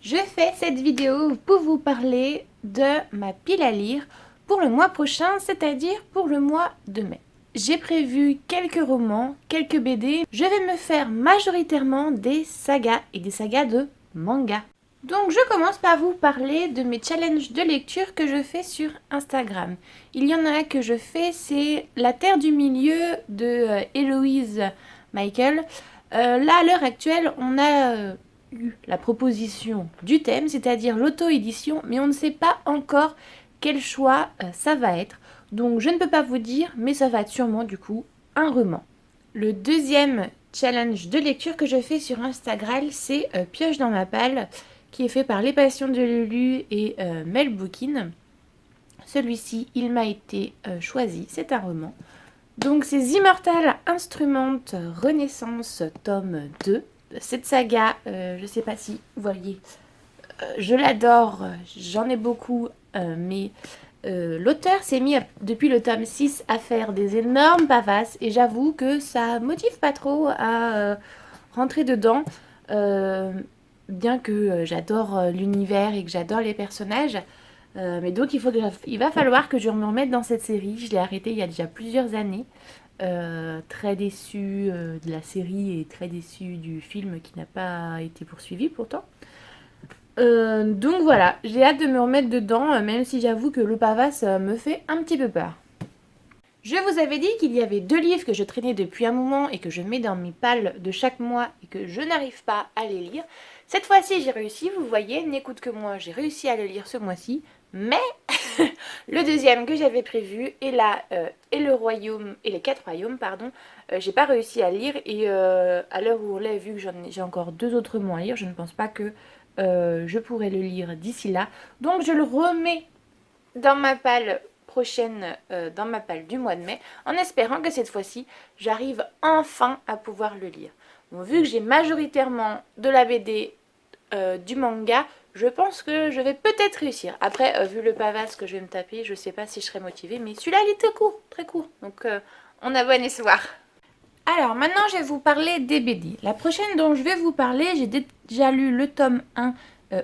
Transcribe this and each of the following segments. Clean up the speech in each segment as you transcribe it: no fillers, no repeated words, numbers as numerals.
Je fais cette vidéo pour vous parler de ma pile à lire pour le mois prochain, c'est-à-dire pour le mois de mai. J'ai prévu quelques romans, quelques BD. Je vais me faire majoritairement des sagas et des sagas de manga. Donc je commence par vous parler de mes challenges de lecture que je fais sur Instagram. Il y en a un que je fais, c'est La Terre du Milieu de Héloïse Michael. Là, à l'heure actuelle, on a eu la proposition du thème, c'est-à-dire l'auto-édition, mais on ne sait pas encore quel choix ça va être. Donc je ne peux pas vous dire, mais ça va être sûrement du coup un roman. Le deuxième challenge de lecture que je fais sur Instagram, c'est Pioche dans ma palle, qui est fait par Les Passions de Lulu et Mel Bookin. Celui-ci, il m'a été choisi, c'est un roman. Donc c'est Immortal Instrument Renaissance tome 2. Cette saga, je ne sais pas si vous voyez, je l'adore, j'en ai beaucoup, mais l'auteur s'est mis depuis le tome 6 à faire des énormes pavasses et j'avoue que ça motive pas trop à rentrer dedans, bien que j'adore l'univers et que j'adore les personnages. Mais donc il va falloir que je me remette dans cette série. Je l'ai arrêtée il y a déjà plusieurs années. Très déçue de la série et très déçue du film qui n'a pas été poursuivi pourtant. Donc voilà, j'ai hâte de me remettre dedans, même si j'avoue que le pavasse me fait un petit peu peur. Je vous avais dit qu'il y avait 2 livres que je traînais depuis un moment et que je mets dans mes pales de chaque mois et que je n'arrive pas à les lire. Cette fois-ci, j'ai réussi, vous voyez, n'écoute que moi, j'ai réussi à le lire ce mois-ci. Mais le deuxième que j'avais prévu, et là, et le royaume, et les 4 royaumes, pardon, j'ai pas réussi à lire. Et à l'heure où on l'a vu, j'ai encore 2 autres mots à lire, je ne pense pas que je pourrais le lire d'ici là. Donc je le remets dans ma palle prochaine, dans ma palle du mois de mai, en espérant que cette fois-ci, j'arrive enfin à pouvoir le lire. Bon, vu que j'ai majoritairement de la BD, du manga, je pense que je vais peut-être réussir. Après, vu le pavasse que je vais me taper, je sais pas si je serai motivée, mais celui-là, il est très court. Donc, on a bon espoir. Alors, maintenant, je vais vous parler des BD. La prochaine dont je vais vous parler, j'ai déjà lu le tome 1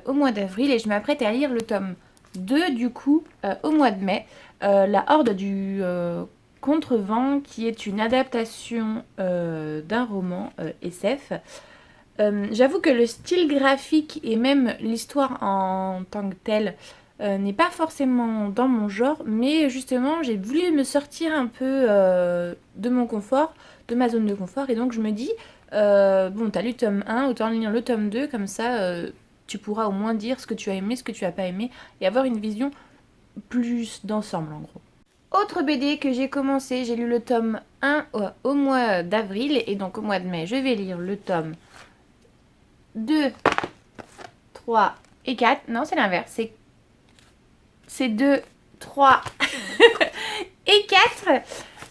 au mois d'avril et je m'apprête à lire le tome 2, du coup, au mois de mai. La Horde du Contrevent, qui est une adaptation d'un roman SF. J'avoue que le style graphique et même l'histoire en tant que telle n'est pas forcément dans mon genre, mais justement j'ai voulu me sortir un peu de mon confort, de ma zone de confort, et donc je me dis, bon, t'as lu le tome 1, autant lire le tome 2, comme ça tu pourras au moins dire ce que tu as aimé, ce que tu as pas aimé, et avoir une vision plus d'ensemble en gros. Autre BD que j'ai commencé, j'ai lu le tome 1 au mois d'avril, et donc au mois de mai je vais lire le tome 2, 3 et 4. Non, c'est l'inverse. C'est 2, 3 et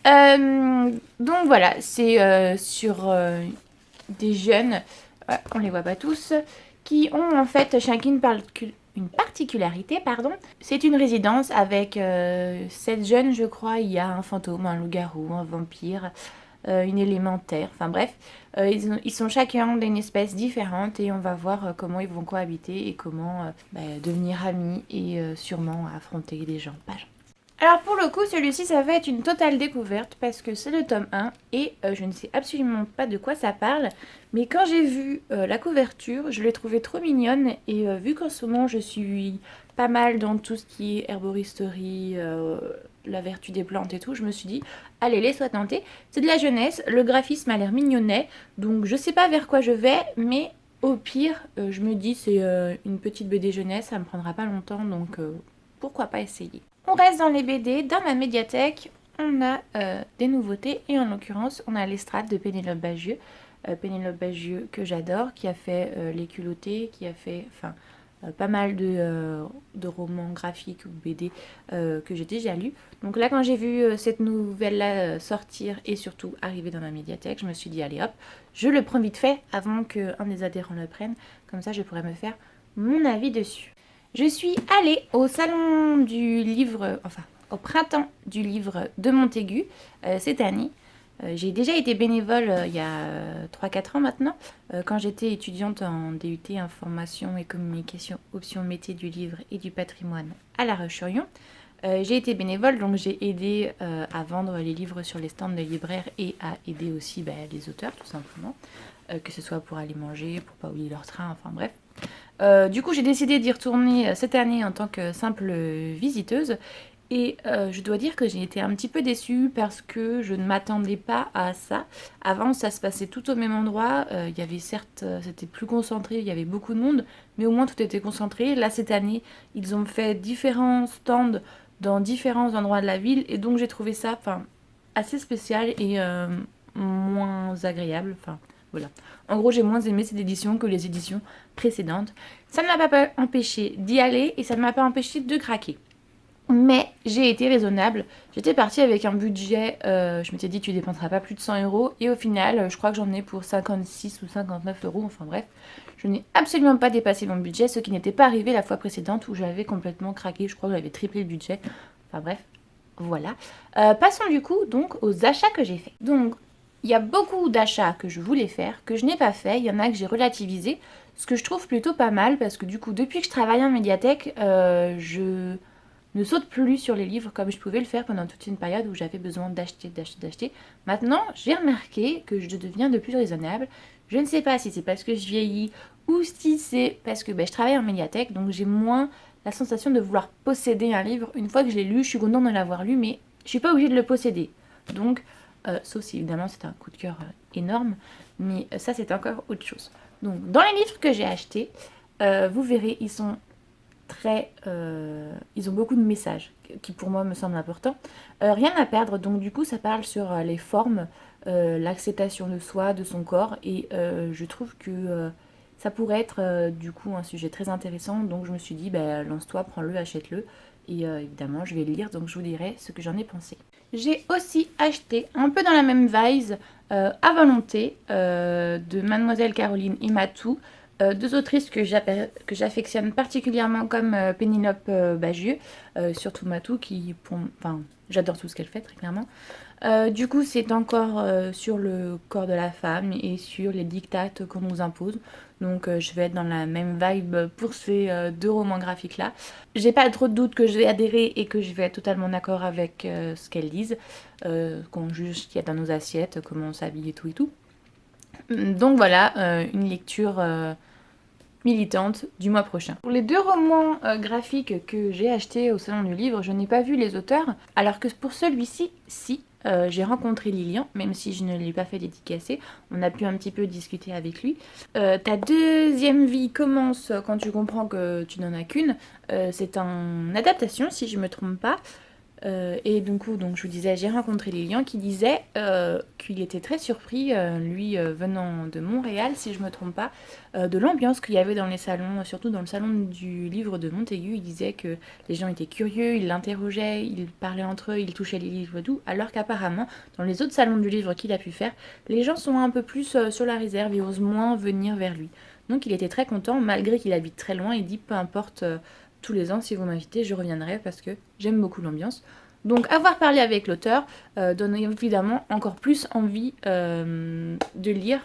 4. Donc voilà, c'est sur des jeunes, on les voit pas tous, qui ont en fait chacune une particularité, pardon. C'est une résidence avec 7 jeunes, je crois. Il y a un fantôme, un loup-garou, un vampire, une élémentaire, enfin bref, ils sont chacun d'une espèce différente et on va voir comment ils vont cohabiter et comment devenir amis et sûrement affronter des gens pas gentils. Alors pour le coup, celui-ci, ça va être une totale découverte parce que c'est le tome 1 et je ne sais absolument pas de quoi ça parle. Mais quand j'ai vu la couverture, je l'ai trouvée trop mignonne et vu qu'en ce moment je suis pas mal dans tout ce qui est herboristerie, la vertu des plantes et tout, je me suis dit, allez, laisse-toi tenter. C'est de la jeunesse, le graphisme a l'air mignonnet, donc je sais pas vers quoi je vais, mais au pire, je me dis c'est une petite BD jeunesse, ça me prendra pas longtemps, donc pourquoi pas essayer. On reste dans les BD, dans ma médiathèque, on a des nouveautés, et en l'occurrence, on a l'Estrade de Pénélope Bagieux. Pénélope Bagieux que j'adore, qui a fait Les Culottés, qui a fait pas mal de romans graphiques ou BD que j'ai déjà lus. Donc là, quand j'ai vu cette nouvelle-là sortir et surtout arriver dans ma médiathèque, je me suis dit, allez hop, je le prends vite fait avant qu'un des adhérents le prenne. Comme ça, je pourrais me faire mon avis dessus. Je suis allée au salon du livre, enfin au printemps du livre de Montaigu cette année. J'ai déjà été bénévole il y a 3-4 ans maintenant, quand j'étais étudiante en DUT Information et Communication, option métier du livre et du patrimoine à La Roche-sur-Yon. J'ai été bénévole, donc j'ai aidé à vendre les livres sur les stands de libraires et à aider aussi les auteurs, tout simplement, que ce soit pour aller manger, pour pas oublier leur train, enfin bref. Du coup, j'ai décidé d'y retourner cette année en tant que simple visiteuse. Et je dois dire que j'ai été un petit peu déçue parce que je ne m'attendais pas à ça. Avant, ça se passait tout au même endroit. Il y avait certes, c'était plus concentré, il y avait beaucoup de monde, mais au moins tout était concentré. Là, cette année, ils ont fait différents stands dans différents endroits de la ville. Et donc, j'ai trouvé ça assez spécial et moins agréable. Enfin, voilà. En gros, j'ai moins aimé cette édition que les éditions précédentes. Ça ne m'a pas empêché d'y aller et ça ne m'a pas empêché de craquer. Mais j'ai été raisonnable. J'étais partie avec un budget, je m'étais dit tu dépenseras pas plus de 100 euros. Et au final, je crois que j'en ai pour 56 ou 59 euros. Enfin bref, je n'ai absolument pas dépassé mon budget, ce qui n'était pas arrivé la fois précédente où j'avais complètement craqué. Je crois que j'avais triplé le budget. Enfin bref, voilà. Passons du coup donc aux achats que j'ai faits. Donc, il y a beaucoup d'achats que je voulais faire, que je n'ai pas fait. Il y en a que j'ai relativisé, ce que je trouve plutôt pas mal parce que du coup, depuis que je travaille en médiathèque, je ne saute plus sur les livres comme je pouvais le faire pendant toute une période où j'avais besoin d'acheter. Maintenant, j'ai remarqué que je deviens de plus raisonnable. Je ne sais pas si c'est parce que je vieillis ou si c'est parce que je travaille en médiathèque, donc j'ai moins la sensation de vouloir posséder un livre. Une fois que je l'ai lu, je suis contente de l'avoir lu, mais je suis pas obligée de le posséder. Donc, sauf si évidemment c'est un coup de cœur énorme, mais ça c'est encore autre chose. Donc, dans les livres que j'ai achetés, vous verrez, ils sont ils ont beaucoup de messages qui pour moi me semblent importants. Rien à perdre, donc du coup ça parle sur les formes, l'acceptation de soi, de son corps, et je trouve que ça pourrait être du coup un sujet très intéressant, donc je me suis dit lance-toi, prends-le, achète-le, et évidemment je vais le lire, donc je vous dirai ce que j'en ai pensé. J'ai aussi acheté, un peu dans la même vise, à volonté, de Mademoiselle Caroline Imatou, deux autrices que j'affectionne particulièrement comme Pénélope Bagieux, surtout Matou, j'adore tout ce qu'elle fait très clairement. Du coup, c'est encore sur le corps de la femme et sur les dictates qu'on nous impose. Donc, je vais être dans la même vibe pour ces deux romans graphiques-là. J'ai pas trop de doute que je vais adhérer et que je vais être totalement d'accord avec ce qu'elles disent, qu'on juge ce qu'il y a dans nos assiettes, comment on s'habille et tout et tout. Donc voilà, une lecture militante du mois prochain. Pour les deux romans graphiques que j'ai achetés au Salon du Livre, je n'ai pas vu les auteurs, alors que pour celui-ci, si. J'ai rencontré Lilian, même si je ne l'ai pas fait dédicacer. On a pu un petit peu discuter avec lui. Ta deuxième vie commence quand tu comprends que tu n'en as qu'une. C'est une adaptation, si je ne me trompe pas. Et du coup, donc, je vous disais, j'ai rencontré Lilian qui disait qu'il était très surpris, lui venant de Montréal, si je ne me trompe pas, de l'ambiance qu'il y avait dans les salons, surtout dans le salon du livre de Montaigu. Il disait que les gens étaient curieux, ils l'interrogeaient, ils parlaient entre eux, ils touchaient les livres et tout, alors qu'apparemment, dans les autres salons du livre qu'il a pu faire, les gens sont un peu plus sur la réserve et osent moins venir vers lui. Donc il était très content, malgré qu'il habite très loin, il dit peu importe tous les ans, si vous m'invitez, je reviendrai parce que j'aime beaucoup l'ambiance. Donc avoir parlé avec l'auteur donne évidemment encore plus envie de lire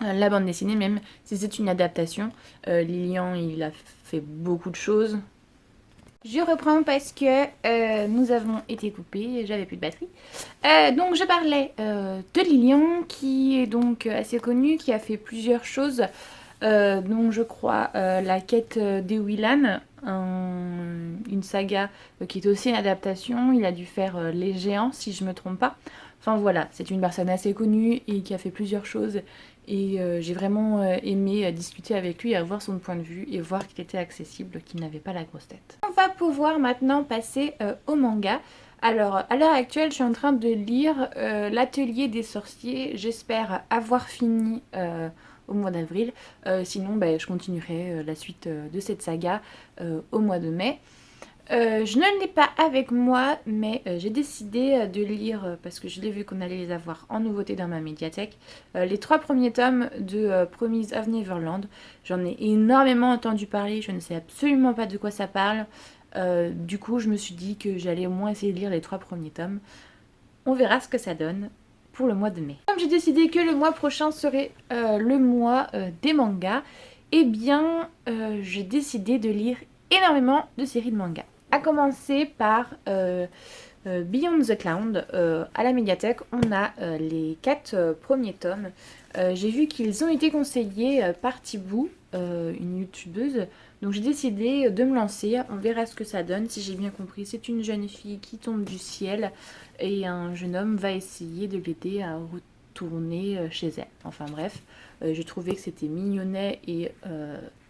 la bande dessinée, même si c'est une adaptation. Lilian, il a fait beaucoup de choses. Je reprends parce que nous avons été coupés, j'avais plus de batterie. Donc je parlais de Lilian, qui est donc assez connu, qui a fait plusieurs choses. Donc je crois la quête d'Ewilan, une saga qui est aussi une adaptation. Il a dû faire Les Géants, si je me trompe pas. Enfin voilà, c'est une personne assez connue et qui a fait plusieurs choses. Et j'ai vraiment aimé discuter avec lui, avoir son point de vue et voir qu'il était accessible, qu'il n'avait pas la grosse tête. On va pouvoir maintenant passer au manga. Alors, à l'heure actuelle, je suis en train de lire L'Atelier des Sorciers. J'espère avoir fini au mois d'avril. Sinon, je continuerai la suite de cette saga au mois de mai. Je ne l'ai pas avec moi, mais j'ai décidé de lire, parce que je l'ai vu qu'on allait les avoir en nouveauté dans ma médiathèque, les 3 premiers tomes de Promise of Neverland. J'en ai énormément entendu parler, je ne sais absolument pas de quoi ça parle. Du coup, je me suis dit que j'allais au moins essayer de lire les 3 premiers tomes. On verra ce que ça donne. pour le mois de mai. Comme j'ai décidé que le mois prochain serait le mois des mangas, eh bien j'ai décidé de lire énormément de séries de mangas. A commencer par Beyond the Cloud. À la médiathèque, on a les 4 premiers tomes. J'ai vu qu'ils ont été conseillés par Thibou, une youtubeuse. Donc j'ai décidé de me lancer, on verra ce que ça donne. Si j'ai bien compris, c'est une jeune fille qui tombe du ciel et un jeune homme va essayer de l'aider à retourner chez elle. Enfin bref, j'ai trouvé que c'était mignonnet et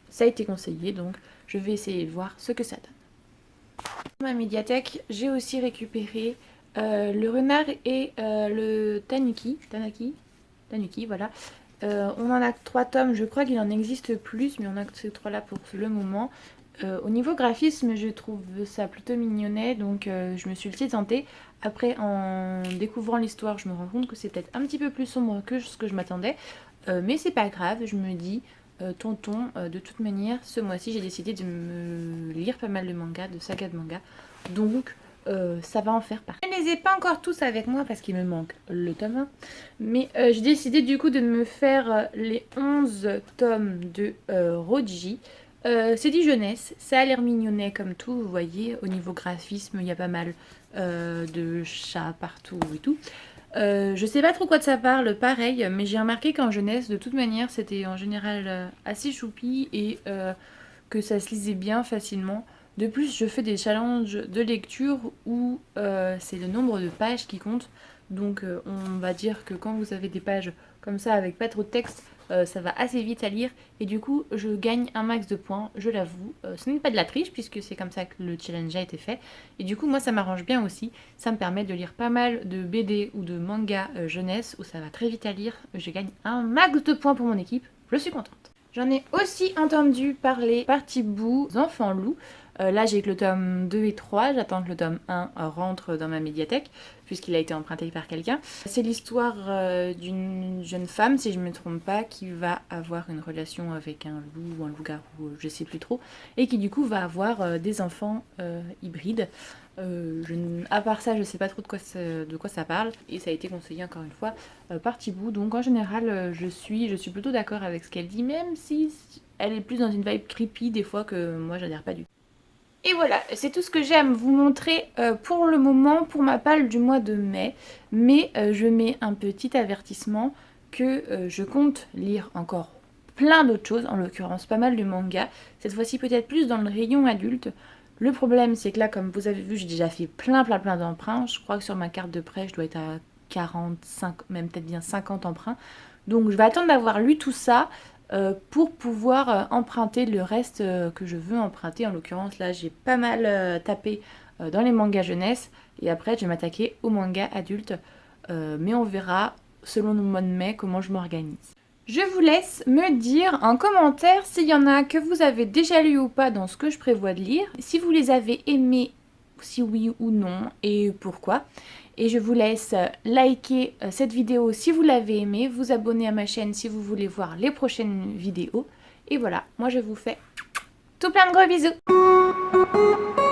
ça a été conseillé, donc je vais essayer de voir ce que ça donne. Dans ma médiathèque, j'ai aussi récupéré le renard et le Tanuki, voilà. On en a 3 tomes, je crois qu'il en existe plus, mais on a que ces 3 là pour le moment. Au niveau graphisme, je trouve ça plutôt mignonnet, donc je me suis laissée tenter. Après, en découvrant l'histoire, je me rends compte que c'est peut-être un petit peu plus sombre que ce que je m'attendais. Mais c'est pas grave, je me dis, tonton, de toute manière, ce mois-ci, j'ai décidé de me lire pas mal de mangas, de sagas de mangas. Donc, ça va en faire partie. Je ne les ai pas encore tous avec moi parce qu'il me manque le tome 1. Mais j'ai décidé du coup de me faire les 11 tomes de Roji. C'est dit jeunesse, ça a l'air mignonnet comme tout, vous voyez, au niveau graphisme, il y a pas mal de chats partout et tout. Je sais pas trop quoi de ça parle, pareil, mais j'ai remarqué qu'en jeunesse, de toute manière, c'était en général assez choupi et que ça se lisait bien facilement. De plus, je fais des challenges de lecture où c'est le nombre de pages qui compte. Donc on va dire que quand vous avez des pages comme ça avec pas trop de texte, ça va assez vite à lire. Et du coup, je gagne un max de points, je l'avoue. Ce n'est pas de la triche puisque c'est comme ça que le challenge a été fait. Et du coup, moi, ça m'arrange bien aussi. Ça me permet de lire pas mal de BD ou de manga jeunesse où ça va très vite à lire. Je gagne un max de points pour mon équipe. Je suis contente. J'en ai aussi entendu parler par Thibou, Enfants loups. Là j'ai que le tome 2 et 3, j'attends que le tome 1 rentre dans ma médiathèque, puisqu'il a été emprunté par quelqu'un. C'est l'histoire d'une jeune femme, si je ne me trompe pas, qui va avoir une relation avec un loup ou un loup-garou, je sais plus trop, et qui du coup va avoir des enfants hybrides. À part ça, je sais pas trop de quoi ça parle, et ça a été conseillé encore une fois par Thibou, donc en général je suis plutôt d'accord avec ce qu'elle dit, même si elle est plus dans une vibe creepy des fois que moi j'adhère pas du tout. Et voilà, c'est tout ce que j'ai à vous montrer pour le moment, pour ma palle du mois de mai. Mais je mets un petit avertissement que je compte lire encore plein d'autres choses, en l'occurrence pas mal de mangas. Cette fois-ci peut-être plus dans le rayon adulte. Le problème c'est que là, comme vous avez vu, j'ai déjà fait plein d'emprunts. Je crois que sur ma carte de prêt, je dois être à 45, même peut-être bien 50 emprunts. Donc je vais attendre d'avoir lu tout ça. Pour pouvoir emprunter le reste que je veux emprunter. En l'occurrence, là, j'ai pas mal tapé dans les mangas jeunesse. Et après, je vais m'attaquer aux mangas adultes. Mais on verra, selon le mois de mai, comment je m'organise. Je vous laisse me dire en commentaire s'il y en a que vous avez déjà lu ou pas dans ce que je prévois de lire. Si vous les avez aimés, si oui ou non, et pourquoi. Et je vous laisse liker cette vidéo si vous l'avez aimée, vous abonner à ma chaîne si vous voulez voir les prochaines vidéos. Et voilà, moi je vous fais tout plein de gros bisous.